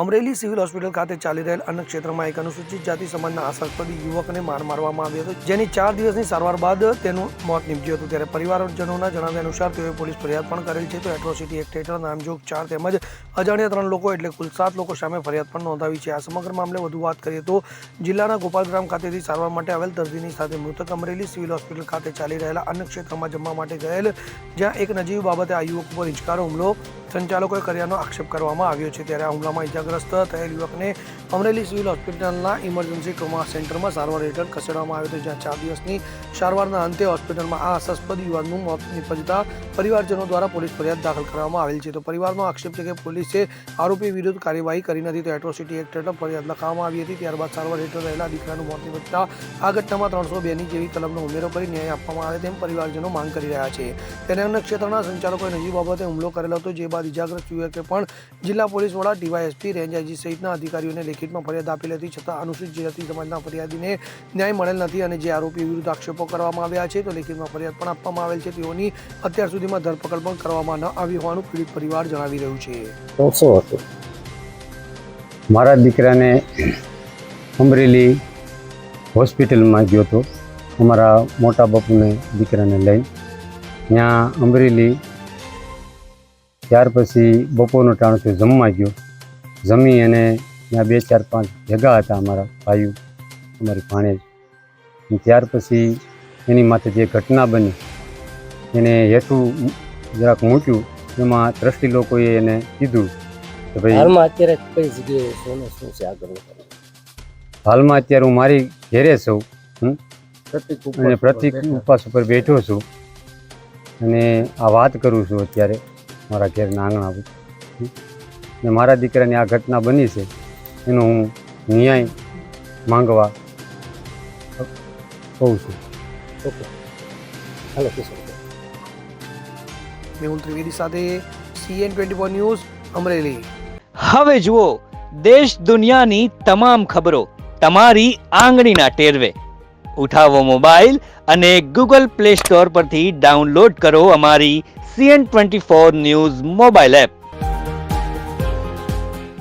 Amreli civil hospital ખાતે ચાલી રહેલ અન્ય ક્ષેત્રમાં એક અનુસૂચિત જાતિ સમાજના આશાસ્પદ યુવકને માર મારવામાં આવ્યો હતો, જેની 4 દિવસની સારવાર બાદ તેનું મોત નીપજ્યું હતું। ત્યારે પરિવારજનોના જણાવ્યા અનુસાર તેઓએ પોલીસ ફરિયાદ પણ કરેલ છે। તો એટ્રોસિટી એક્ટ હેઠળ નામજોગ 4 તેમજ અજાણ્યા 3 લોકો એટલે કુલ 7 લોકો સામે ફરિયાદ પણ નોંધાવી છે। આ સમગ્ર મામલે વધુ વાત કરીએ તો જિલ્લાના ગોપાલગ્રામ ખાતેથી સારવાર માટે આવેલ દર્દીની સાથે મૃતક અમરેલી સિવિલ હોસ્પિટલ ખાતે ચાલી રહેલા અન્ય ક્ષેત્રમાં જમવા માટે ગયેલ, જ્યાં એક નજીવ બાબતે આ યુવક ઉપર હિંચકારો હુમલો સંચાલકોએ કર્યાનો આક્ષેપ કરવામાં આવ્યો છે। ત્યારે આ હુમલામાં ઇજાગ્રસ્ત થયેલ યુવકને અમરેલી સિવિલ હોસ્પિટલના ઇમરજન્સી ટ્રોમા સેન્ટરમાં સારવાર હેઠળ ખસેડવામાં આવ્યો હતો, જ્યાં 4 દિવસની સારવારના અંતે હોસ્પિટલમાં આ આશાસ્પદ યુવાનનું મોત નીપજતા પરિવારજનો દ્વારા પોલીસ ફરિયાદ દાખલ કરવામાં આવેલ છે। તો પરિવારનો આક્ષેપ છે કે પોલીસે આરોપી વિરુદ્ધ કાર્યવાહી કરી નથી। તો એટ્રોસિટી એક્ટ હેઠળ ફરિયાદ લખવામાં આવી હતી। ત્યારબાદ સારવાર હેઠળ રહેલા દીકરાનું મોત નીપજતા આ ઘટનામાં 302ની જેવી કલમનો ઉમેરો કરી ન્યાય આપવામાં આવે તેમ પરિવારજનો માંગ કરી રહ્યા છે। તેને અન્ય ક્ષેત્રના સંચાલકોએ નજીવ બાબતે હુમલો કરેલો હતો, જે બાદ ઇજાગ્રસ્ત યુવકે પણ જિલ્લા પોલીસ વડા, ડીવાયએસપી, રેન્જ આઈજી સહિતના અધિકારીઓને લેખિતમાં ફરિયાદ આપેલી હતી, છતાં અનુસૂચિત જાતિ સમાજના ફરિયાદીને ન્યાય મળેલ નથી અને જે આરોપી વિરુદ્ધ આક્ષેપો કરવામાં આવ્યા છે તો લેખિતમાં ફરિયાદ પણ આપવામાં આવેલ છે। તેઓની અત્યાર સુધીમાં ધરપકડ પણ કરવામાં ન આવી હોવાનું પીડિત પરિવાર જણાવી રહ્યું છે। તો શું હતું? મારા દીકરાને અમરેલી હોસ્પિટલમાં ગયો હતો, અમારા મોટા બાપુને દીકરાને લઈને ત્યાં અમરેલી। ત્યાર પછી બપોરનો ટાણું થયો, જમવા ગયો, જમી અને ત્યાં 2, 4, 5 ભેગા હતા અમારા ભાઈઓ, અમારી ભાણેજ। ત્યાર પછી એની માથે જે ઘટના બની એને હેઠું જરાક મૂક્યું, એમાં ટ્રસ્ટી લોકોએ એને કીધું કે ભાઈ હાલમાં અત્યારે કઈ જગ્યાએ છો ને શું છે આગળ? હાલમાં અત્યારે હું મારી ઘેરે છું અને પ્રતિક ઉપવાસ ઉપર બેઠો છું અને આ વાત કરું છું અત્યારે મારા ઘેરના આંગણા। ને મારા દીકરાની આ ઘટના બની છે એનો હું ન્યાય માંગવા કહું છું। ઓકે, હાલો કિશોર। મેહુલ ત્રિવેદી સાથે CN24 ન્યૂઝ અમરેલી। હવે જુઓ દેશ દુનિયાની તમામ ખબરો તમારી આંગળીના ટેરવે। ઉઠાવો મોબાઈલ અને Google Play Store પરથી ડાઉનલોડ કરો અમારી CN24 ન્યૂઝ મોબાઈલ એપ।